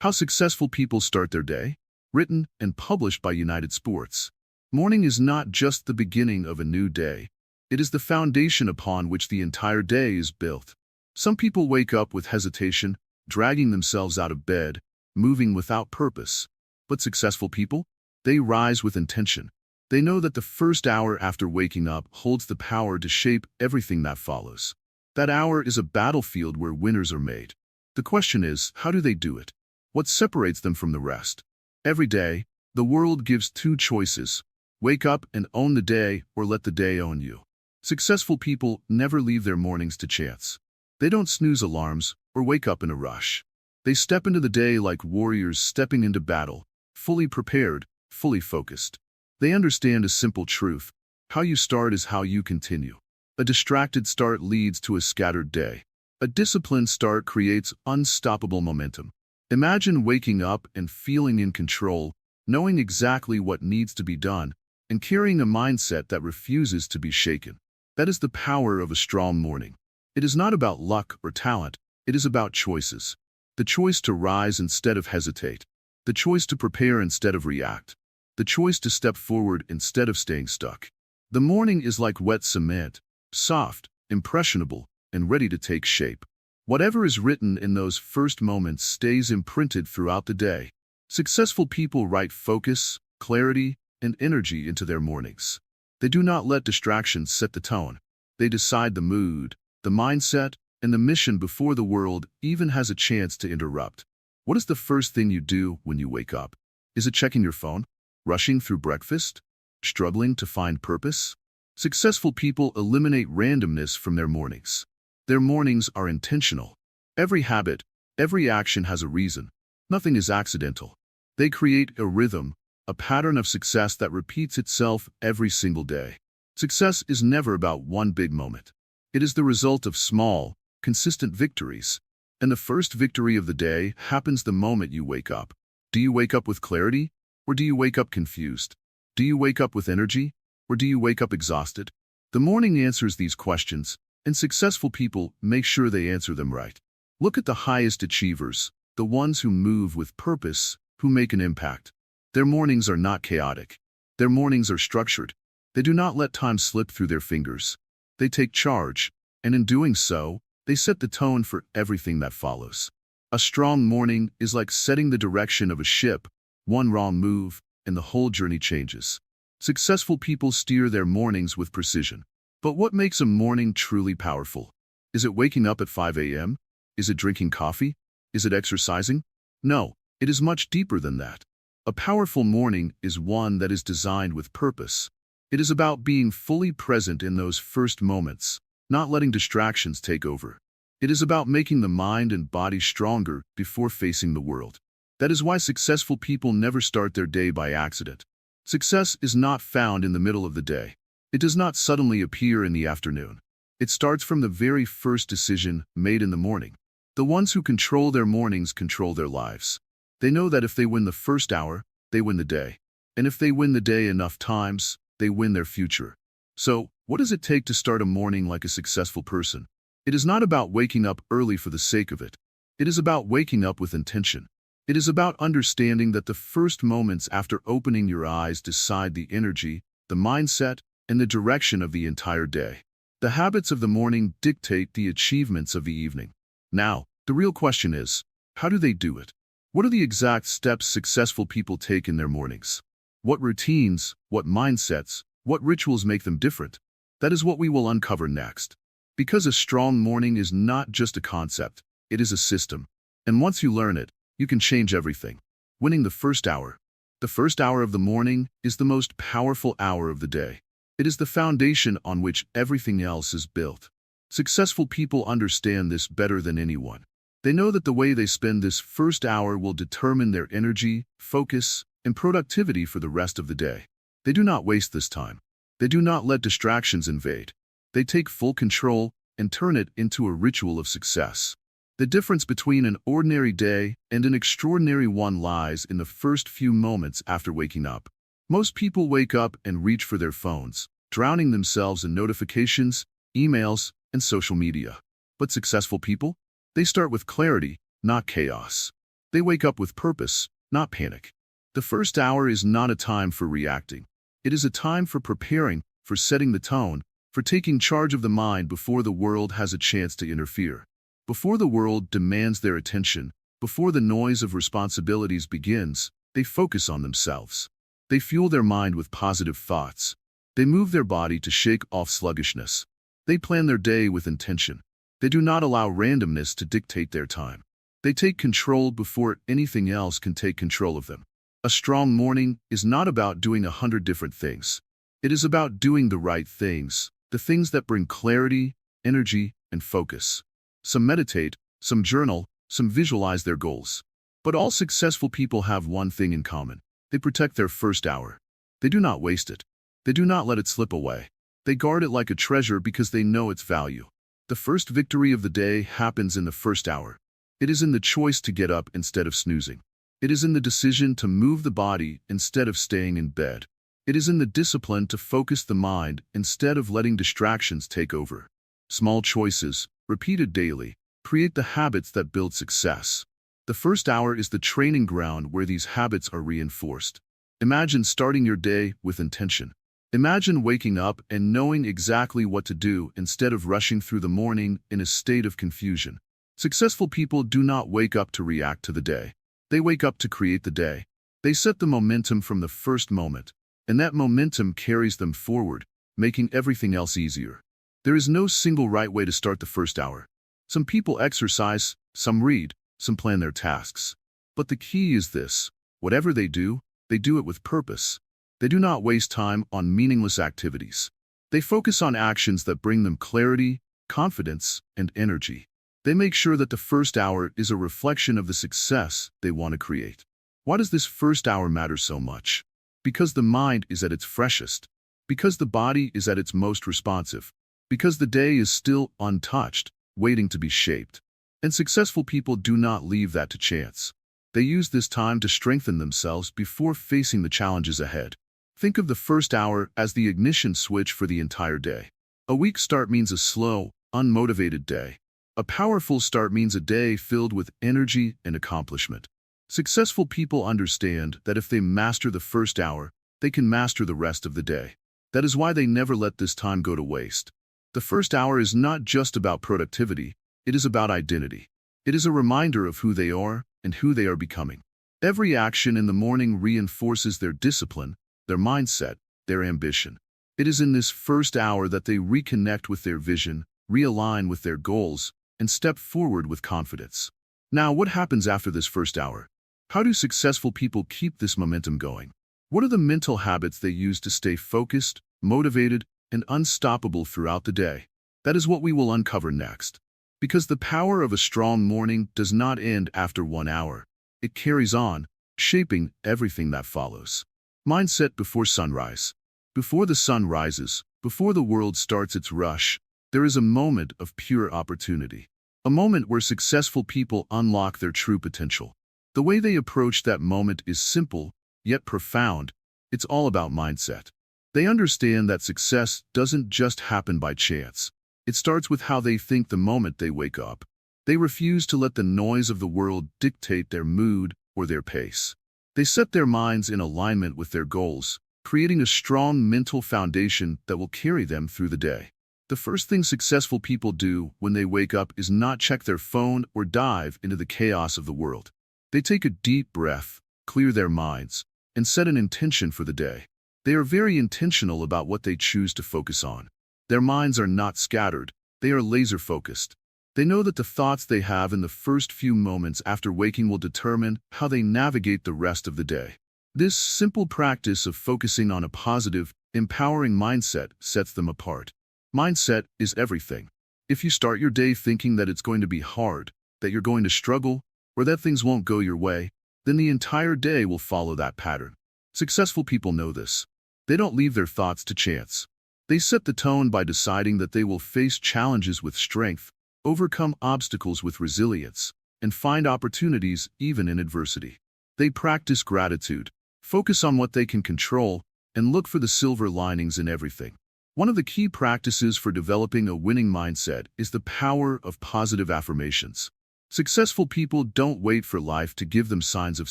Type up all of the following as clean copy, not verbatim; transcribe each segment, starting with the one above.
How successful people start their day? Written and published by United Sports. Morning is not just the beginning of a new day. It is the foundation upon which the entire day is built. Some people wake up with hesitation, dragging themselves out of bed, moving without purpose. But successful people? They rise with intention. They know that the first hour after waking up holds the power to shape everything that follows. That hour is a battlefield where winners are made. The question is, how do they do it? What separates them from the rest? Every day, the world gives two choices: wake up and own the day, or let the day own you. Successful people never leave their mornings to chance. They don't snooze alarms or wake up in a rush. They step into the day like warriors stepping into battle, fully prepared, fully focused. They understand a simple truth: how you start is how you continue. A distracted start leads to a scattered day. A disciplined start creates unstoppable momentum. Imagine waking up and feeling in control, knowing exactly what needs to be done, and carrying a mindset that refuses to be shaken. That is the power of a strong morning. It is not about luck or talent. It is about choices. The choice to rise instead of hesitate. The choice to prepare instead of react. The choice to step forward instead of staying stuck. The morning is like wet cement, soft, impressionable, and ready to take shape. Whatever is written in those first moments stays imprinted throughout the day. Successful people write focus, clarity, and energy into their mornings. They do not let distractions set the tone. They decide the mood, the mindset, and the mission before the world even has a chance to interrupt. What is the first thing you do when you wake up? Is it checking your phone? Rushing through breakfast? Struggling to find purpose? Successful people eliminate randomness from their mornings. Their mornings are intentional. Every habit, every action has a reason. Nothing is accidental. They create a rhythm, a pattern of success that repeats itself every single day. Success is never about one big moment. It is the result of small, consistent victories. And the first victory of the day happens the moment you wake up. Do you wake up with clarity, or do you wake up confused? Do you wake up with energy, or do you wake up exhausted? The morning answers these questions, and successful people make sure they answer them right. Look at the highest achievers, the ones who move with purpose, who make an impact. Their mornings are not chaotic. Their mornings are structured. They do not let time slip through their fingers. They take charge, and in doing so, they set the tone for everything that follows. A strong morning is like setting the direction of a ship. One wrong move, and the whole journey changes. Successful people steer their mornings with precision. But what makes a morning truly powerful? Is it waking up at 5 a.m.? Is it drinking coffee? Is it exercising? No, it is much deeper than that. A powerful morning is one that is designed with purpose. It is about being fully present in those first moments, not letting distractions take over. It is about making the mind and body stronger before facing the world. That is why successful people never start their day by accident. Success is not found in the middle of the day. It does not suddenly appear in the afternoon. It starts from the very first decision made in the morning. The ones who control their mornings control their lives. They know that if they win the first hour, they win the day. And if they win the day enough times, they win their future. So, what does it take to start a morning like a successful person? It is not about waking up early for the sake of it. It is about waking up with intention. It is about understanding that the first moments after opening your eyes decide the energy, the mindset, and the direction of the entire day. The habits of the morning dictate the achievements of the evening. Now, the real question is, how do they do it? What are the exact steps successful people take in their mornings? What routines, what mindsets, what rituals make them different? That is what we will uncover next. Because a strong morning is not just a concept, it is a system. And once you learn it, you can change everything. Winning the first hour. The first hour of the morning is the most powerful hour of the day. It is the foundation on which everything else is built. Successful people understand this better than anyone. They know that the way they spend this first hour will determine their energy, focus, and productivity for the rest of the day. They do not waste this time. They do not let distractions invade. They take full control and turn it into a ritual of success. The difference between an ordinary day and an extraordinary one lies in the first few moments after waking up. Most people wake up and reach for their phones, drowning themselves in notifications, emails, and social media. But successful people? They start with clarity, not chaos. They wake up with purpose, not panic. The first hour is not a time for reacting. It is a time for preparing, for setting the tone, for taking charge of the mind before the world has a chance to interfere. Before the world demands their attention, before the noise of responsibilities begins, they focus on themselves. They fuel their mind with positive thoughts. They move their body to shake off sluggishness. They plan their day with intention. They do not allow randomness to dictate their time. They take control before anything else can take control of them. A strong morning is not about doing 100 different things. It is about doing the right things, the things that bring clarity, energy, and focus. Some meditate, some journal, some visualize their goals. But all successful people have one thing in common. They protect their first hour. They do not waste it. They do not let it slip away. They guard it like a treasure because they know its value. The first victory of the day happens in the first hour. It is in the choice to get up instead of snoozing. It is in the decision to move the body instead of staying in bed. It is in the discipline to focus the mind instead of letting distractions take over. Small choices, repeated daily, create the habits that build success. The first hour is the training ground where these habits are reinforced. Imagine starting your day with intention. Imagine waking up and knowing exactly what to do instead of rushing through the morning in a state of confusion. Successful people do not wake up to react to the day. They wake up to create the day. They set the momentum from the first moment, and that momentum carries them forward, making everything else easier. There is no single right way to start the first hour. Some people exercise, some read, some plan their tasks. But the key is this: whatever they do it with purpose. They do not waste time on meaningless activities. They focus on actions that bring them clarity, confidence, and energy. They make sure that the first hour is a reflection of the success they want to create. Why does this first hour matter so much? Because the mind is at its freshest. Because the body is at its most responsive. Because the day is still untouched, waiting to be shaped. And successful people do not leave that to chance. They use this time to strengthen themselves before facing the challenges ahead. Think of the first hour as the ignition switch for the entire day. A weak start means a slow, unmotivated day. A powerful start means a day filled with energy and accomplishment. Successful people understand that if they master the first hour, they can master the rest of the day. That is why they never let this time go to waste. The first hour is not just about productivity, it is about identity. It is a reminder of who they are and who they are becoming. Every action in the morning reinforces their discipline, their mindset, their ambition. It is in this first hour that they reconnect with their vision, realign with their goals, and step forward with confidence. Now, what happens after this first hour? How do successful people keep this momentum going? What are the mental habits they use to stay focused, motivated, and unstoppable throughout the day? That is what we will uncover next. Because the power of a strong morning does not end after 1 hour. It carries on, shaping everything that follows. Mindset before sunrise. Before the sun rises, before the world starts its rush, there is a moment of pure opportunity. A moment where successful people unlock their true potential. The way they approach that moment is simple, yet profound. It's all about mindset. They understand that success doesn't just happen by chance. It starts with how they think the moment they wake up. They refuse to let the noise of the world dictate their mood or their pace. They set their minds in alignment with their goals, creating a strong mental foundation that will carry them through the day. The first thing successful people do when they wake up is not check their phone or dive into the chaos of the world. They take a deep breath, clear their minds, and set an intention for the day. They are very intentional about what they choose to focus on. Their minds are not scattered, they are laser-focused. They know that the thoughts they have in the first few moments after waking will determine how they navigate the rest of the day. This simple practice of focusing on a positive, empowering mindset sets them apart. Mindset is everything. If you start your day thinking that it's going to be hard, that you're going to struggle, or that things won't go your way, then the entire day will follow that pattern. Successful people know this. They don't leave their thoughts to chance. They set the tone by deciding that they will face challenges with strength, overcome obstacles with resilience, and find opportunities even in adversity. They practice gratitude, focus on what they can control, and look for the silver linings in everything. One of the key practices for developing a winning mindset is the power of positive affirmations. Successful people don't wait for life to give them signs of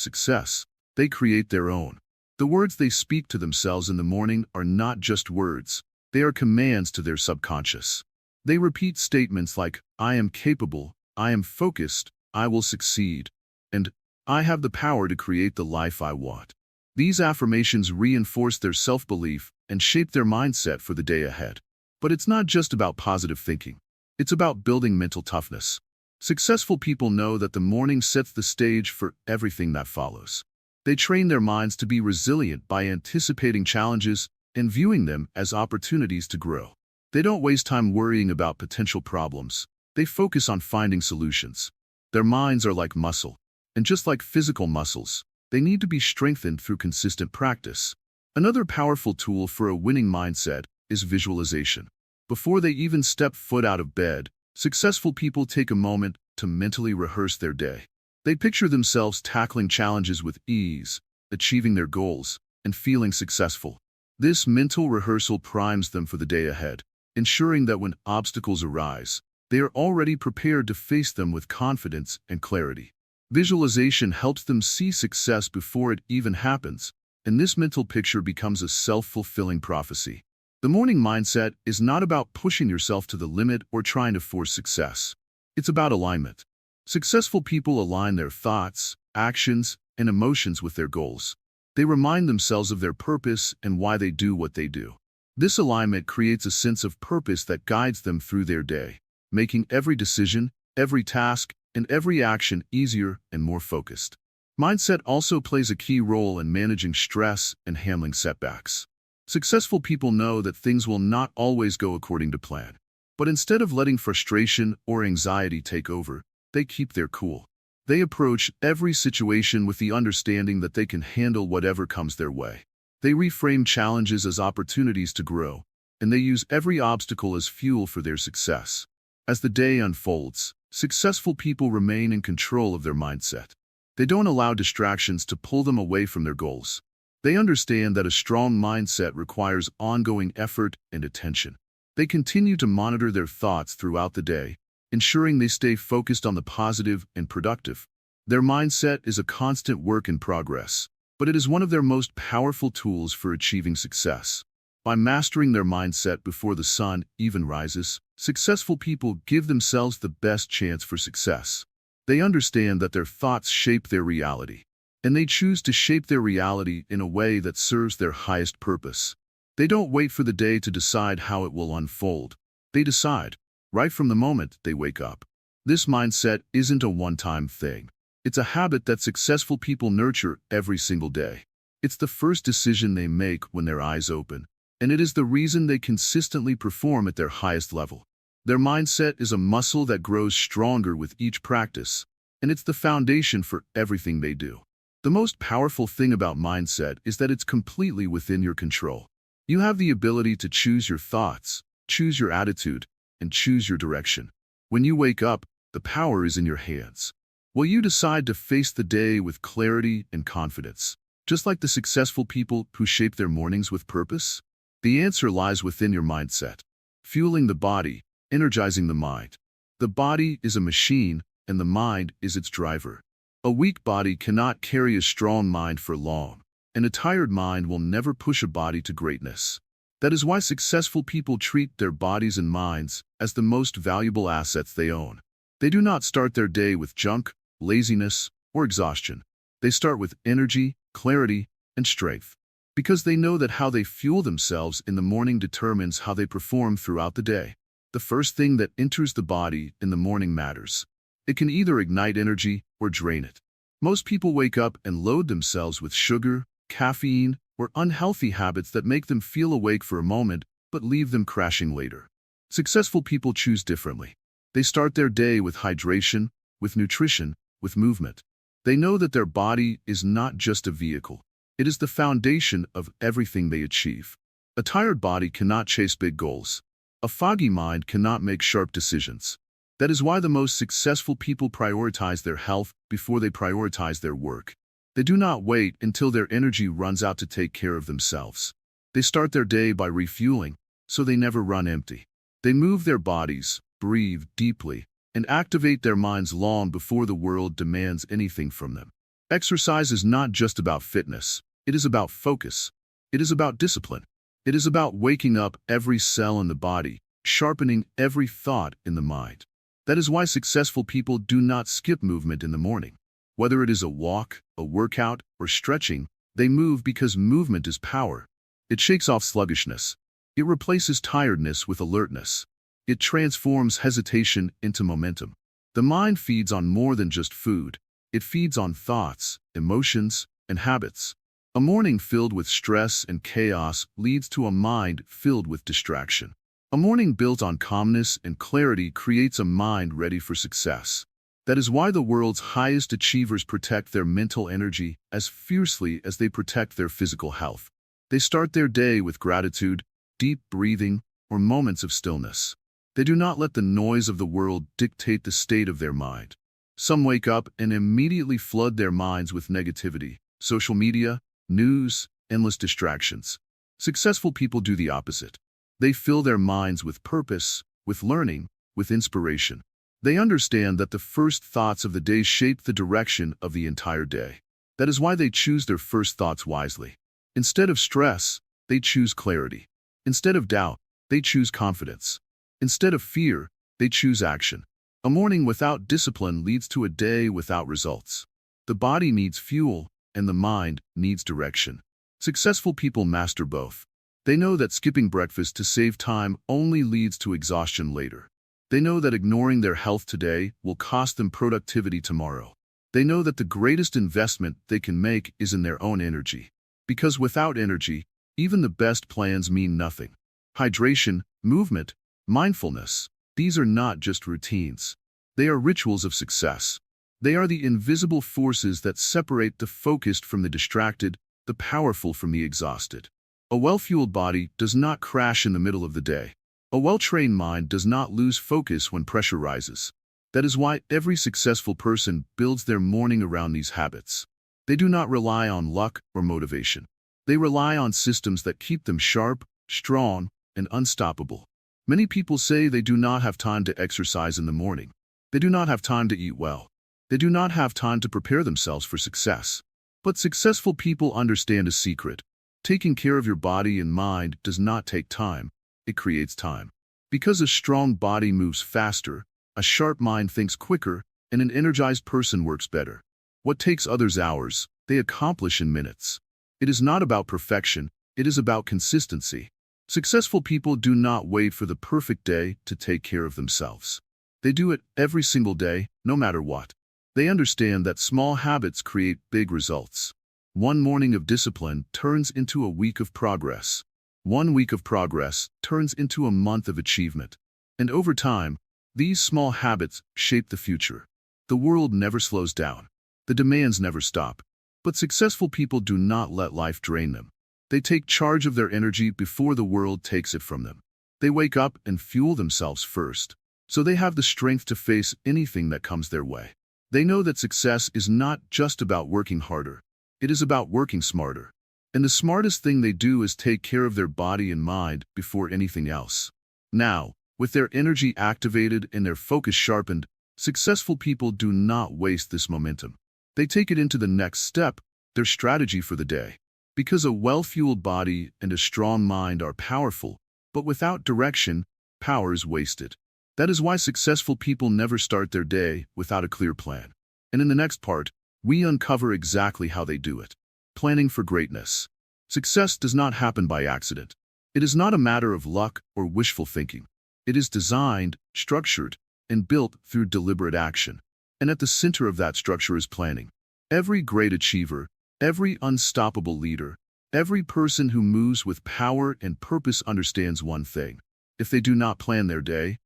success. They create their own. The words they speak to themselves in the morning are not just words. They are commands to their subconscious. They repeat statements like, I am capable, I am focused, I will succeed, and I have the power to create the life I want. These affirmations reinforce their self-belief and shape their mindset for the day ahead. But it's not just about positive thinking. It's about building mental toughness. Successful people know that the morning sets the stage for everything that follows. They train their minds to be resilient by anticipating challenges and viewing them as opportunities to grow. They don't waste time worrying about potential problems. They focus on finding solutions. Their minds are like muscle, and just like physical muscles, they need to be strengthened through consistent practice. Another powerful tool for a winning mindset is visualization. Before they even step foot out of bed, successful people take a moment to mentally rehearse their day. They picture themselves tackling challenges with ease, achieving their goals, and feeling successful. This mental rehearsal primes them for the day ahead, ensuring that when obstacles arise, they are already prepared to face them with confidence and clarity. Visualization helps them see success before it even happens, and this mental picture becomes a self-fulfilling prophecy. The morning mindset is not about pushing yourself to the limit or trying to force success. It's about alignment. Successful people align their thoughts, actions, and emotions with their goals. They remind themselves of their purpose and why they do what they do. This alignment creates a sense of purpose that guides them through their day, making every decision, every task, and every action easier and more focused. Mindset also plays a key role in managing stress and handling setbacks. Successful people know that things will not always go according to plan. But instead of letting frustration or anxiety take over, they keep their cool. They approach every situation with the understanding that they can handle whatever comes their way. They reframe challenges as opportunities to grow, and they use every obstacle as fuel for their success. As the day unfolds, successful people remain in control of their mindset. They don't allow distractions to pull them away from their goals. They understand that a strong mindset requires ongoing effort and attention. They continue to monitor their thoughts throughout the day, ensuring they stay focused on the positive and productive. Their mindset is a constant work in progress, but it is one of their most powerful tools for achieving success. By mastering their mindset before the sun even rises, successful people give themselves the best chance for success. They understand that their thoughts shape their reality, and they choose to shape their reality in a way that serves their highest purpose. They don't wait for the day to decide how it will unfold. They decide right from the moment they wake up. This mindset isn't a one-time thing. It's a habit that successful people nurture every single day. It's the first decision they make when their eyes open, and it is the reason they consistently perform at their highest level. Their mindset is a muscle that grows stronger with each practice, and it's the foundation for everything they do. The most powerful thing about mindset is that it's completely within your control. You have the ability to choose your thoughts, choose your attitude, and choose your direction. When you wake up, the power is in your hands. Will you decide to face the day with clarity and confidence, just like the successful people who shape their mornings with purpose? The answer lies within your mindset. Fueling the body, energizing the mind. The body is a machine, and the mind is its driver. A weak body cannot carry a strong mind for long, and a tired mind will never push a body to greatness. That is why successful people treat their bodies and minds as the most valuable assets they own. They do not start their day with junk, laziness, or exhaustion. They start with energy, clarity, and strength, because they know that how they fuel themselves in the morning determines how they perform throughout the day. The first thing that enters the body in the morning matters. It can either ignite energy or drain it. Most people wake up and load themselves with sugar, caffeine, or unhealthy habits that make them feel awake for a moment but leave them crashing later. Successful people choose differently. They start their day with hydration, with nutrition, with movement. They know that their body is not just a vehicle. It is the foundation of everything they achieve. A tired body cannot chase big goals. A foggy mind cannot make sharp decisions. That is why the most successful people prioritize their health before they prioritize their work. They do not wait until their energy runs out to take care of themselves. They start their day by refueling, so they never run empty. They move their bodies, breathe deeply, and activate their minds long before the world demands anything from them. Exercise is not just about fitness. It is about focus. It is about discipline. It is about waking up every cell in the body, sharpening every thought in the mind. That is why successful people do not skip movement in the morning. Whether it is a walk, a workout, or stretching, they move because movement is power. It shakes off sluggishness. It replaces tiredness with alertness. It transforms hesitation into momentum. The mind feeds on more than just food. It feeds on thoughts, emotions, and habits. A morning filled with stress and chaos leads to a mind filled with distraction. A morning built on calmness and clarity creates a mind ready for success. That is why the world's highest achievers protect their mental energy as fiercely as they protect their physical health. They start their day with gratitude, deep breathing, or moments of stillness. They do not let the noise of the world dictate the state of their mind. Some wake up and immediately flood their minds with negativity, social media, news, endless distractions. Successful people do the opposite. They fill their minds with purpose, with learning, with inspiration. They understand that the first thoughts of the day shape the direction of the entire day. That is why they choose their first thoughts wisely. Instead of stress, they choose clarity. Instead of doubt, they choose confidence. Instead of fear, they choose action. A morning without discipline leads to a day without results. The body needs fuel, and the mind needs direction. Successful people master both. They know that skipping breakfast to save time only leads to exhaustion later. They know that ignoring their health today will cost them productivity tomorrow. They know that the greatest investment they can make is in their own energy. Because without energy, even the best plans mean nothing. Hydration, movement, mindfulness, these are not just routines. They are rituals of success. They are the invisible forces that separate the focused from the distracted, the powerful from the exhausted. A well-fueled body does not crash in the middle of the day. A well-trained mind does not lose focus when pressure rises. That is why every successful person builds their morning around these habits. They do not rely on luck or motivation. They rely on systems that keep them sharp, strong, and unstoppable. Many people say they do not have time to exercise in the morning. They do not have time to eat well. They do not have time to prepare themselves for success. But successful people understand a secret. Taking care of your body and mind does not take time. It creates time. Because a strong body moves faster, a sharp mind thinks quicker, and an energized person works better. What takes others hours, they accomplish in minutes. It is not about perfection, it is about consistency. Successful people do not wait for the perfect day to take care of themselves. They do it every single day, no matter what. They understand that small habits create big results. One morning of discipline turns into a week of progress. One week of progress turns into a month of achievement. And over time, these small habits shape the future. The world never slows down. The demands never stop. But successful people do not let life drain them. They take charge of their energy before the world takes it from them. They wake up and fuel themselves first, so they have the strength to face anything that comes their way. They know that success is not just about working harder. It is about working smarter. And the smartest thing they do is take care of their body and mind before anything else. Now, with their energy activated and their focus sharpened, successful people do not waste this momentum. They take it into the next step, their strategy for the day. Because a well-fueled body and a strong mind are powerful, but without direction, power is wasted. That is why successful people never start their day without a clear plan. And in the next part, we uncover exactly how they do it. Planning for greatness. Success does not happen by accident. It is not a matter of luck or wishful thinking. It is designed, structured, and built through deliberate action. And at the center of that structure is planning. Every great achiever, every unstoppable leader, every person who moves with power and purpose understands one thing. If they do not plan their day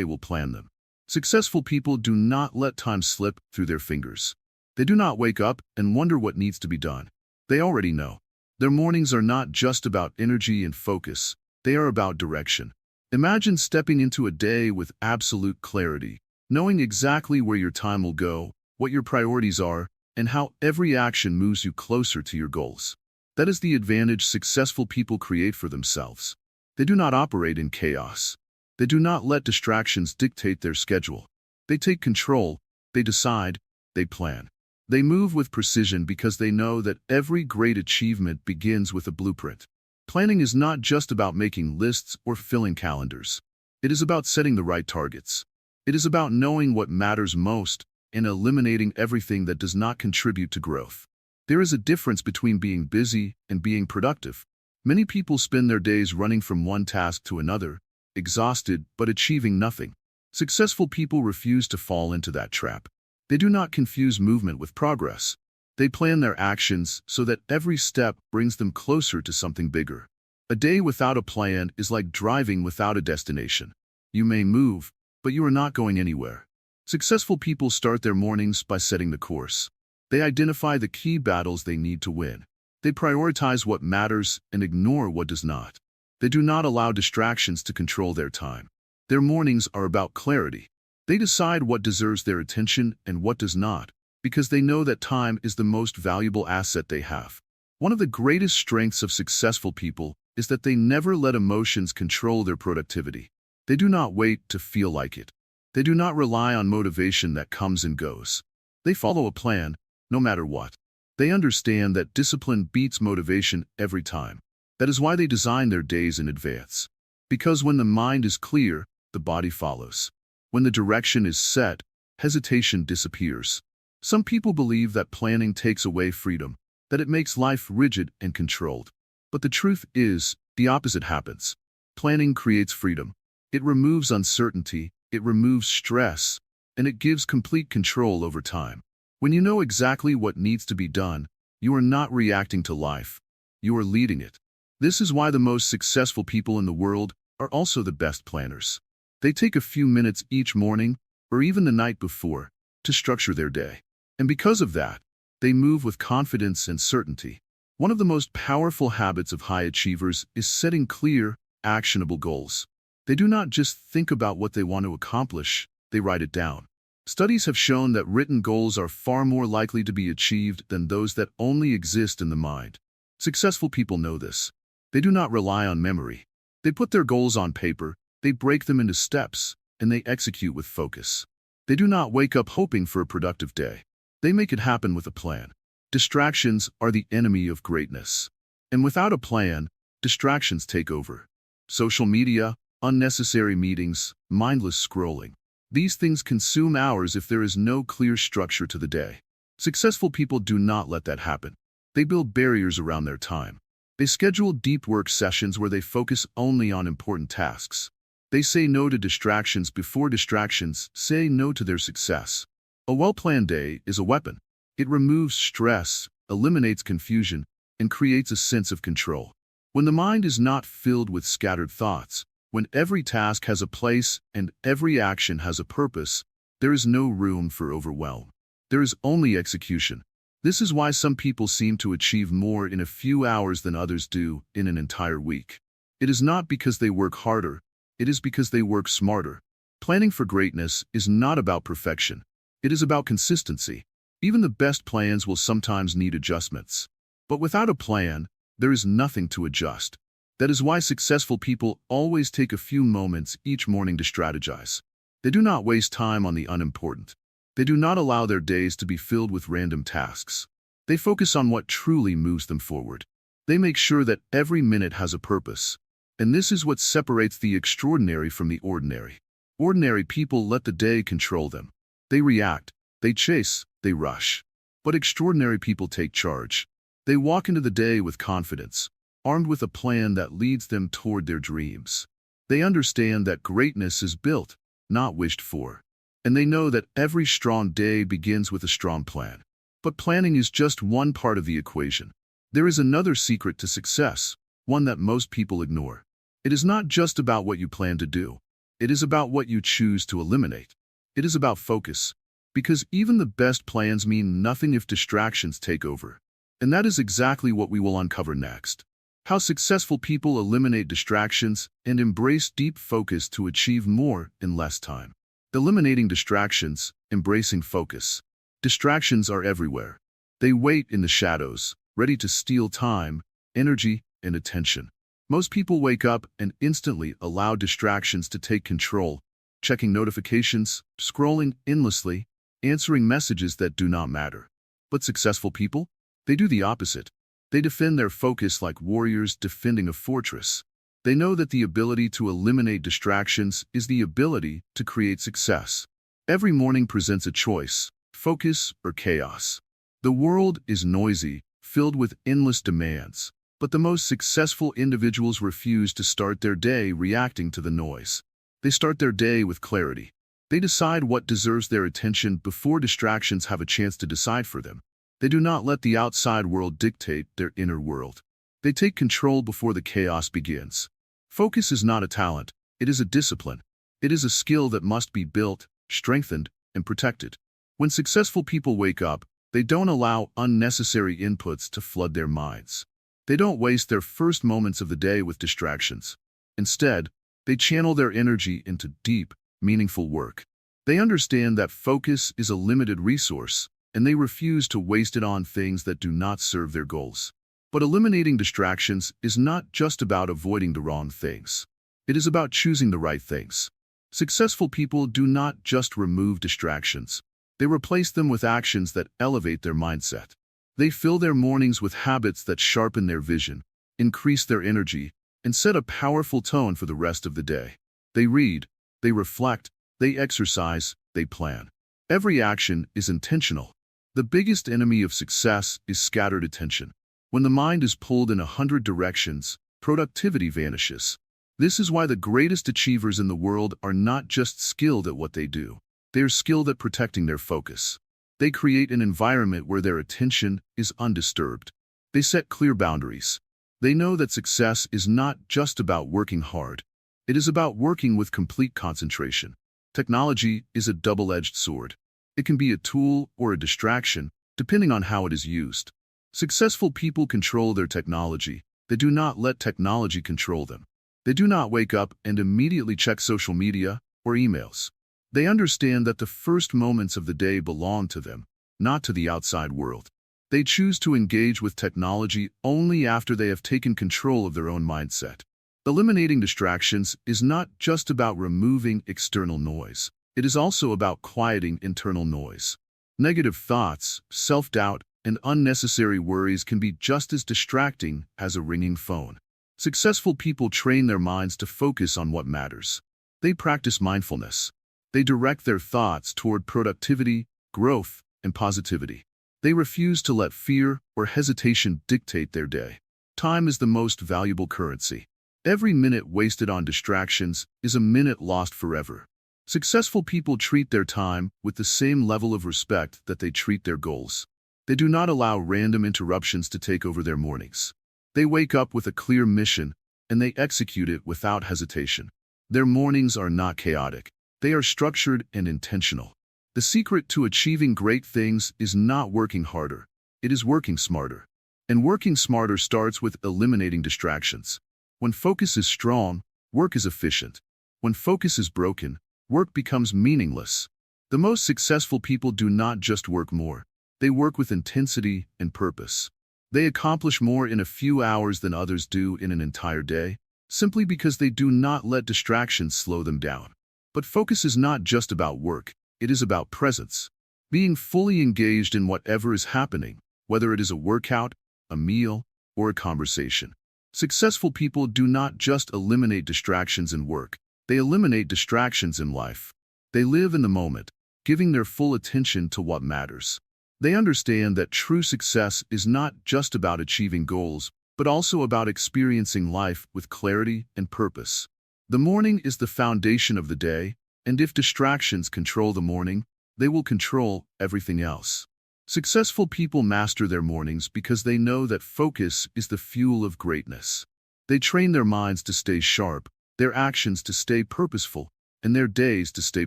will plan them. Successful people do not let time slip through their fingers. They do not wake up and wonder what needs to be done. They already know. Their mornings are not just about energy and focus. They are about direction. Imagine stepping into a day with absolute clarity, knowing exactly where your time will go, what your priorities are, and how every action moves you closer to your goals. That is the advantage successful people create for themselves. They do not operate in chaos. They do not let distractions dictate their schedule. They take control, they decide, they plan. They move with precision because they know that every great achievement begins with a blueprint. Planning is not just about making lists or filling calendars. It is about setting the right targets. It is about knowing what matters most and eliminating everything that does not contribute to growth. There is a difference between being busy and being productive. Many people spend their days running from one task to another, exhausted but achieving nothing. Successful people refuse to fall into that trap. They do not confuse movement with progress. They plan their actions so that every step brings them closer to something bigger. A day without a plan is like driving without a destination. You may move, but you are not going anywhere. Successful people start their mornings by setting the course. They identify the key battles they need to win. They prioritize what matters and ignore what does not. They do not allow distractions to control their time. Their mornings are about clarity. They decide what deserves their attention and what does not, because they know that time is the most valuable asset they have. One of the greatest strengths of successful people is that they never let emotions control their productivity. They do not wait to feel like it. They do not rely on motivation that comes and goes. They follow a plan, no matter what. They understand that discipline beats motivation every time. That is why they design their days in advance. Because when the mind is clear, the body follows. When the direction is set, hesitation disappears. Some people believe that planning takes away freedom, that it makes life rigid and controlled. But the truth is, the opposite happens. Planning creates freedom. It removes uncertainty, it removes stress, and it gives complete control over time. When you know exactly what needs to be done, you are not reacting to life. You are leading it. This is why the most successful people in the world are also the best planners. They take a few minutes each morning, or even the night before, to structure their day. And because of that, they move with confidence and certainty. One of the most powerful habits of high achievers is setting clear, actionable goals. They do not just think about what they want to accomplish, they write it down. Studies have shown that written goals are far more likely to be achieved than those that only exist in the mind. Successful people know this. They do not rely on memory. They put their goals on paper, they break them into steps, and they execute with focus. They do not wake up hoping for a productive day. They make it happen with a plan. Distractions are the enemy of greatness. And without a plan, distractions take over. Social media, unnecessary meetings, mindless scrolling. These things consume hours if there is no clear structure to the day. Successful people do not let that happen. They build barriers around their time. They schedule deep work sessions where they focus only on important tasks. They say no to distractions before distractions say no to their success. A well-planned day is a weapon. It removes stress, eliminates confusion, and creates a sense of control. When the mind is not filled with scattered thoughts, when every task has a place and every action has a purpose, there is no room for overwhelm. There is only execution. This is why some people seem to achieve more in a few hours than others do in an entire week. It is not because they work harder, it is because they work smarter. Planning for greatness is not about perfection. It is about consistency. Even the best plans will sometimes need adjustments. But without a plan, there is nothing to adjust. That is why successful people always take a few moments each morning to strategize. They do not waste time on the unimportant. They do not allow their days to be filled with random tasks. They focus on what truly moves them forward. They make sure that every minute has a purpose. And this is what separates the extraordinary from the ordinary. Ordinary people let the day control them. They react, they chase, they rush. But extraordinary people take charge. They walk into the day with confidence, armed with a plan that leads them toward their dreams. They understand that greatness is built, not wished for. And they know that every strong day begins with a strong plan. But planning is just one part of the equation. There is another secret to success, one that most people ignore. It is not just about what you plan to do. It is about what you choose to eliminate. It is about focus. Because even the best plans mean nothing if distractions take over. And that is exactly what we will uncover next. How successful people eliminate distractions and embrace deep focus to achieve more in less time. Eliminating distractions, embracing focus. Distractions are everywhere. They wait in the shadows, ready to steal time, energy, and attention. Most people wake up and instantly allow distractions to take control, checking notifications, scrolling endlessly, answering messages that do not matter. But successful people? They do the opposite. They defend their focus like warriors defending a fortress. They know that the ability to eliminate distractions is the ability to create success. Every morning presents a choice: focus or chaos. The world is noisy, filled with endless demands, but the most successful individuals refuse to start their day reacting to the noise. They start their day with clarity. They decide what deserves their attention before distractions have a chance to decide for them. They do not let the outside world dictate their inner world. They take control before the chaos begins. Focus is not a talent, it is a discipline. It is a skill that must be built, strengthened, and protected. When successful people wake up, they don't allow unnecessary inputs to flood their minds. They don't waste their first moments of the day with distractions. Instead, they channel their energy into deep, meaningful work. They understand that focus is a limited resource, and they refuse to waste it on things that do not serve their goals. But eliminating distractions is not just about avoiding the wrong things. It is about choosing the right things. Successful people do not just remove distractions. They replace them with actions that elevate their mindset. They fill their mornings with habits that sharpen their vision, increase their energy, and set a powerful tone for the rest of the day. They read, they reflect, they exercise, they plan. Every action is intentional. The biggest enemy of success is scattered attention. When the mind is pulled in 100 directions, productivity vanishes. This is why the greatest achievers in the world are not just skilled at what they do. They are skilled at protecting their focus. They create an environment where their attention is undisturbed. They set clear boundaries. They know that success is not just about working hard. It is about working with complete concentration. Technology is a double-edged sword. It can be a tool or a distraction, depending on how it is used. Successful people control their technology. They do not let technology control them. They do not wake up and immediately check social media or emails. They understand that the first moments of the day belong to them, not to the outside world. They choose to engage with technology only after they have taken control of their own mindset. Eliminating distractions is not just about removing external noise. It is also about quieting internal noise. Negative thoughts, self-doubt, and unnecessary worries can be just as distracting as a ringing phone. Successful people train their minds to focus on what matters. They practice mindfulness. They direct their thoughts toward productivity, growth, and positivity. They refuse to let fear or hesitation dictate their day. Time is the most valuable currency. Every minute wasted on distractions is a minute lost forever. Successful people treat their time with the same level of respect that they treat their goals. They do not allow random interruptions to take over their mornings. They wake up with a clear mission, and they execute it without hesitation. Their mornings are not chaotic. They are structured and intentional. The secret to achieving great things is not working harder. It is working smarter. And working smarter starts with eliminating distractions. When focus is strong, work is efficient. When focus is broken, work becomes meaningless. The most successful people do not just work more. They work with intensity and purpose. They accomplish more in a few hours than others do in an entire day, simply because they do not let distractions slow them down. But focus is not just about work, it is about presence. Being fully engaged in whatever is happening, whether it is a workout, a meal, or a conversation. Successful people do not just eliminate distractions in work, they eliminate distractions in life. They live in the moment, giving their full attention to what matters. They understand that true success is not just about achieving goals, but also about experiencing life with clarity and purpose. The morning is the foundation of the day, and if distractions control the morning, they will control everything else. Successful people master their mornings because they know that focus is the fuel of greatness. They train their minds to stay sharp, their actions to stay purposeful, and their days to stay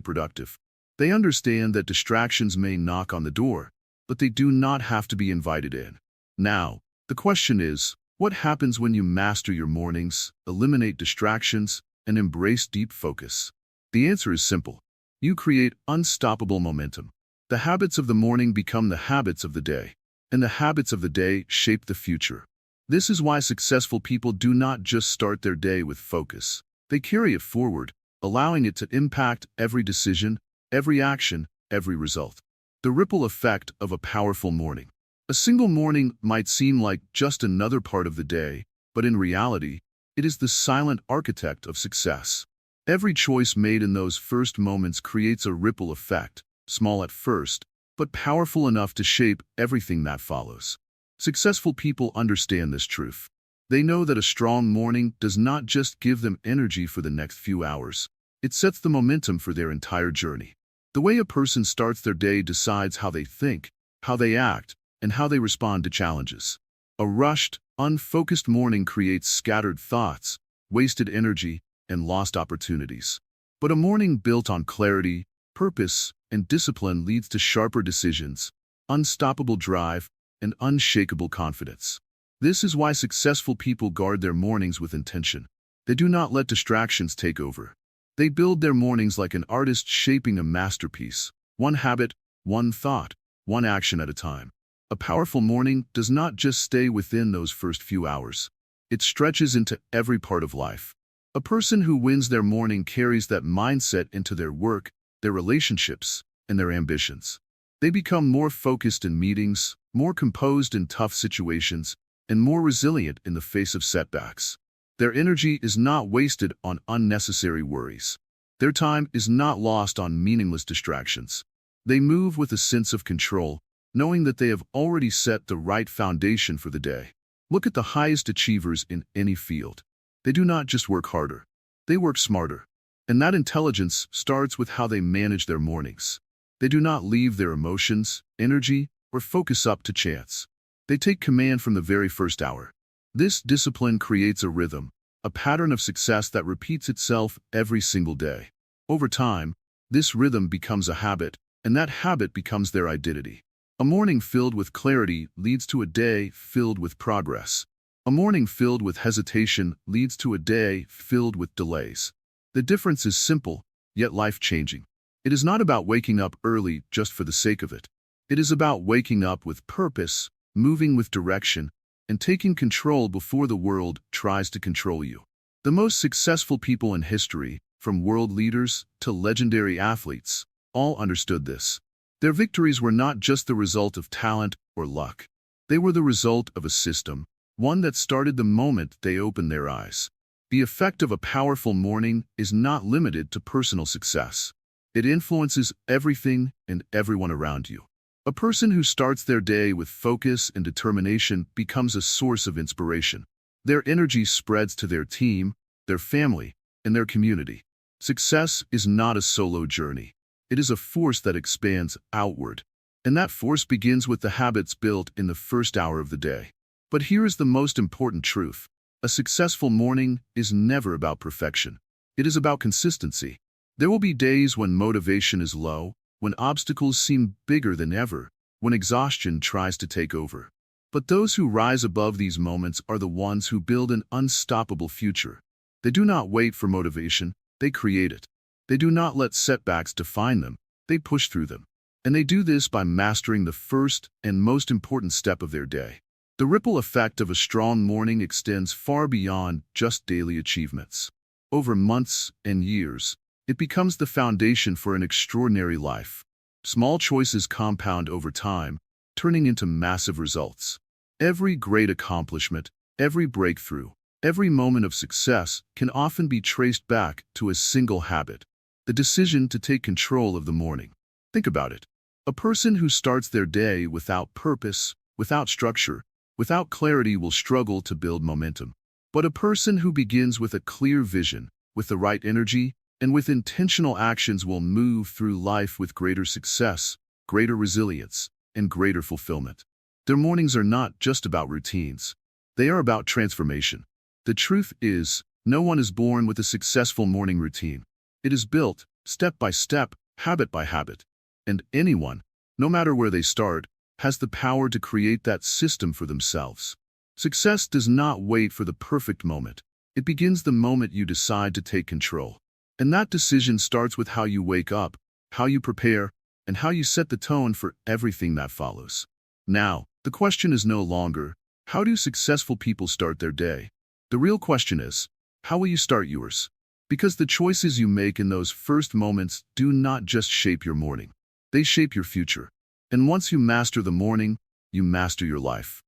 productive. They understand that distractions may knock on the door, but they do not have to be invited in. Now, the question is, what happens when you master your mornings, eliminate distractions, and embrace deep focus? The answer is simple. You create unstoppable momentum. The habits of the morning become the habits of the day, and the habits of the day shape the future. This is why successful people do not just start their day with focus. They carry it forward. allowing it to impact every decision, every action, every result. The ripple effect of a powerful morning. A single morning might seem like just another part of the day, but in reality, it is the silent architect of success. Every choice made in those first moments creates a ripple effect, small at first, but powerful enough to shape everything that follows. Successful people understand this truth. They know that a strong morning does not just give them energy for the next few hours. It sets the momentum for their entire journey. The way a person starts their day decides how they think, how they act, and how they respond to challenges. A rushed, unfocused morning creates scattered thoughts, wasted energy, and lost opportunities. But a morning built on clarity, purpose, and discipline leads to sharper decisions, unstoppable drive, and unshakable confidence. This is why successful people guard their mornings with intention. They do not let distractions take over. They build their mornings like an artist shaping a masterpiece, one habit, one thought, one action at a time. A powerful morning does not just stay within those first few hours. It stretches into every part of life. A person who wins their morning carries that mindset into their work, their relationships, and their ambitions. They become more focused in meetings, more composed in tough situations, and more resilient in the face of setbacks. Their energy is not wasted on unnecessary worries. Their time is not lost on meaningless distractions. They move with a sense of control, knowing that they have already set the right foundation for the day. Look at the highest achievers in any field. They do not just work harder, they work smarter. And that intelligence starts with how they manage their mornings. They do not leave their emotions, energy, or focus up to chance. They take command from the very first hour. This discipline creates a rhythm, a pattern of success that repeats itself every single day. Over time, this rhythm becomes a habit, and that habit becomes their identity. A morning filled with clarity leads to a day filled with progress. A morning filled with hesitation leads to a day filled with delays. The difference is simple, yet life-changing. It is not about waking up early just for the sake of it. It is about waking up with purpose, moving with direction, and taking control before the world tries to control you. The most successful people in history, from world leaders to legendary athletes, all understood this. Their victories were not just the result of talent or luck. They were the result of a system, one that started the moment they opened their eyes. The effect of a powerful morning is not limited to personal success. It influences everything and everyone around you. A person who starts their day with focus and determination becomes a source of inspiration. Their energy spreads to their team, their family, and their community. Success is not a solo journey. It is a force that expands outward. And that force begins with the habits built in the first hour of the day. But here is the most important truth. A successful morning is never about perfection. It is about consistency. There will be days when motivation is low, when obstacles seem bigger than ever, when exhaustion tries to take over. But those who rise above these moments are the ones who build an unstoppable future. They do not wait for motivation, they create it. They do not let setbacks define them, they push through them. And they do this by mastering the first and most important step of their day. The ripple effect of a strong morning extends far beyond just daily achievements. Over months and years, it becomes the foundation for an extraordinary life. Small choices compound over time, turning into massive results. Every great accomplishment, every breakthrough, every moment of success can often be traced back to a single habit: the decision to take control of the morning. Think about it. A person who starts their day without purpose, without structure, without clarity will struggle to build momentum. But a person who begins with a clear vision, with the right energy, and with intentional actions will move through life with greater success, greater resilience, and greater fulfillment. Their mornings are not just about routines. They are about transformation. The truth is, no one is born with a successful morning routine. It is built, step by step, habit by habit. And anyone, no matter where they start, has the power to create that system for themselves. Success does not wait for the perfect moment. It begins the moment you decide to take control. And that decision starts with how you wake up, how you prepare, and how you set the tone for everything that follows. Now, the question is no longer, how do successful people start their day? The real question is, how will you start yours? Because the choices you make in those first moments do not just shape your morning. They shape your future. And once you master the morning, you master your life.